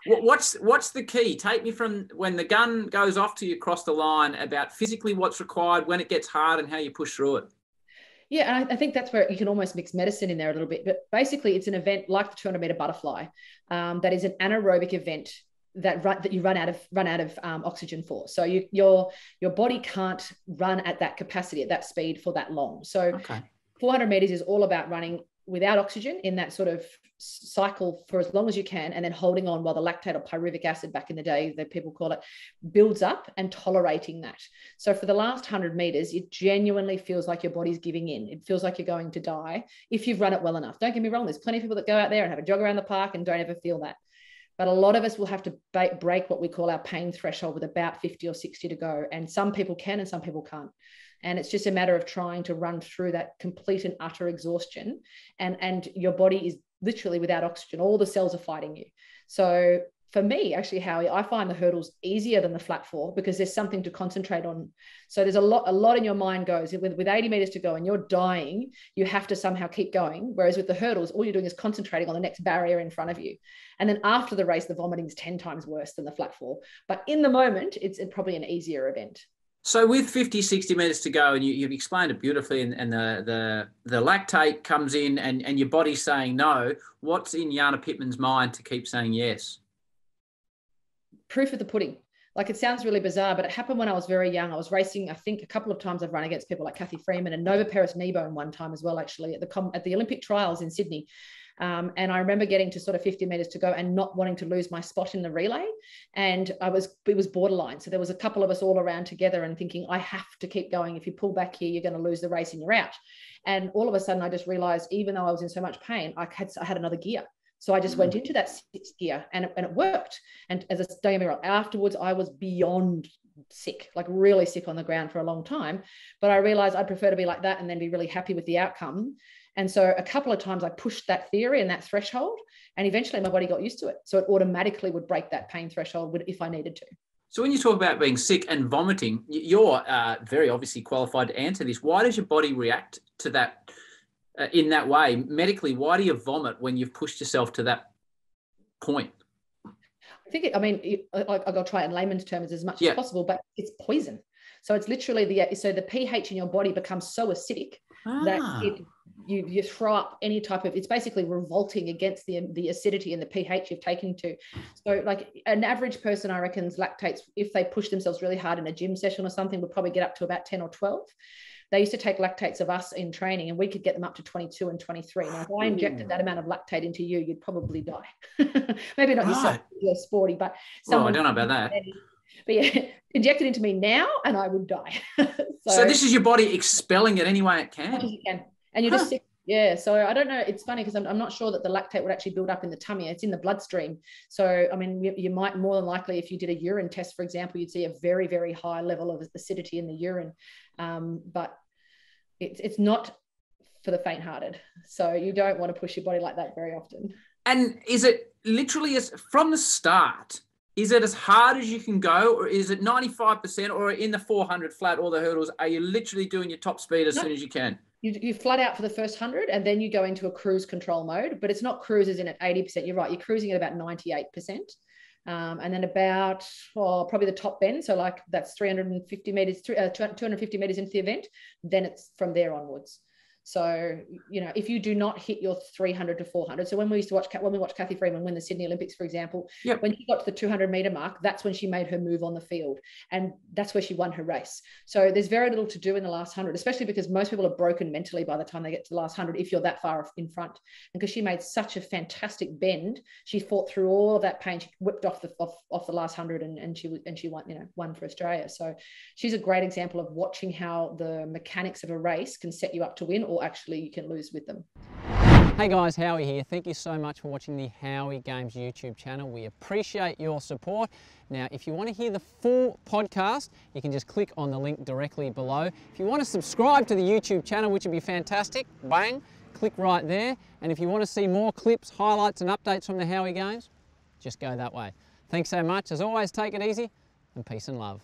What's the key? Take me from when the gun goes off to you across the line about physically what's required, when it gets hard and how you push through it. Yeah, and I think that's where you can almost mix medicine in there a little bit. But basically, it's an event like the 200-meter butterfly that is an anaerobic event that you run out of oxygen for. So your body can't run at that capacity, at that speed for that long. So okay. 400 meters is all about running without oxygen in that sort of cycle for as long as you can, and then holding on while the lactate or pyruvic acid, back in the day that people call it, builds up, and tolerating that. So for the last 100 meters, it genuinely feels like your body's giving in. It feels like you're going to die if you've run it well enough. Don't get me wrong, there's plenty of people that go out there and have a jog around the park and don't ever feel that. But a lot of us will have to break what we call our pain threshold with about 50 or 60 to go. And some people can and some people can't. And it's just a matter of trying to run through that complete and utter exhaustion. And your body is literally without oxygen. All the cells are fighting you. So for me, actually, Howie, I find the hurdles easier than the flat four because there's something to concentrate on. So there's a lot in your mind goes with 80 meters to go and you're dying, you have to somehow keep going. Whereas with the hurdles, all you're doing is concentrating on the next barrier in front of you. And then after the race, the vomiting is 10 times worse than the flat four. But in the moment, it's probably an easier event. So with 50, 60 metres to go, and you've explained it beautifully, and the lactate comes in and your body's saying no, what's in Jana Pittman's mind to keep saying yes? Proof of the pudding. Like, it sounds really bizarre, but it happened when I was very young. I was racing, I think a couple of times I've run against people like Kathy Freeman and Nova Peris-Kneebone one time as well, actually, at the Olympic trials in Sydney. And I remember getting to sort of 50 meters to go and not wanting to lose my spot in the relay. And it was borderline. So there was a couple of us all around together and thinking, I have to keep going. If you pull back here, you're going to lose the race and you're out. And all of a sudden I just realized, even though I was in so much pain, I had another gear. So I just went into that sixth gear and it worked. And don't get me wrong, afterwards I was beyond sick, like really sick on the ground for a long time. But I realized I'd prefer to be like that and then be really happy with the outcome. And so a couple of times I pushed that theory and that threshold, and eventually my body got used to it. So it automatically would break that pain threshold if I needed to. So when you talk about being sick and vomiting, you're very obviously qualified to answer this. Why does your body react to that in that way? Medically, why do you vomit when you've pushed yourself to that point? I'll try it in layman's terms as much as possible, but it's poison. So it's literally the pH in your body becomes so acidic that you throw up any type of, it's basically revolting against the acidity and the pH you've taken to. So like an average person, I reckon's lactates, if they push themselves really hard in a gym session or something, would probably get up to about 10 or 12. They used to take lactates of us in training and we could get them up to 22 and 23. Now, if I injected that amount of lactate into you, you'd probably die. Maybe not yourself, you're sporty, but someone. I don't know about that. But yeah, inject it into me now and I would die. So this is your body expelling it any way it can? As much as you can. And you're just sick. Yeah, so I don't know. It's funny because I'm not sure that the lactate would actually build up in the tummy. It's in the bloodstream. So, I mean, you might more than likely, if you did a urine test, for example, you'd see a very, very high level of acidity in the urine. But it's not for the faint-hearted. So you don't want to push your body like that very often. And is it literally from the start, is it as hard as you can go, or is it 95%, or in the 400 flat, all the hurdles, are you literally doing your top speed as soon as you can? You flat out for the first 100 and then you go into a cruise control mode, but it's not cruises in at 80%. You're right. You're cruising at about 98%. And then about probably the top bend. So like that's 350 meters, 250 meters into the event. Then it's from there onwards. So, you know, if you do not hit your 300 to 400, so when we watched Kathy Freeman win the Sydney Olympics, for example, when she got to the 200 meter mark, that's when she made her move on the field. And that's where she won her race. So there's very little to do in the last 100, especially because most people are broken mentally by the time they get to the last 100, if you're that far in front. And because she made such a fantastic bend, she fought through all of that pain. She whipped off the last 100 and she won for Australia. So she's a great example of watching how the mechanics of a race can set you up to win, or actually you can lose with them. Hey guys, Howie here. Thank you so much for watching the Howie Games YouTube channel. We appreciate your support. Now, if you want to hear the full podcast, you can just click on the link directly below. If you want to subscribe to the YouTube channel, which would be fantastic, bang, click right there. And if you want to see more clips, highlights and updates from the Howie Games, just go that way. Thanks so much. As always, take it easy and peace and love.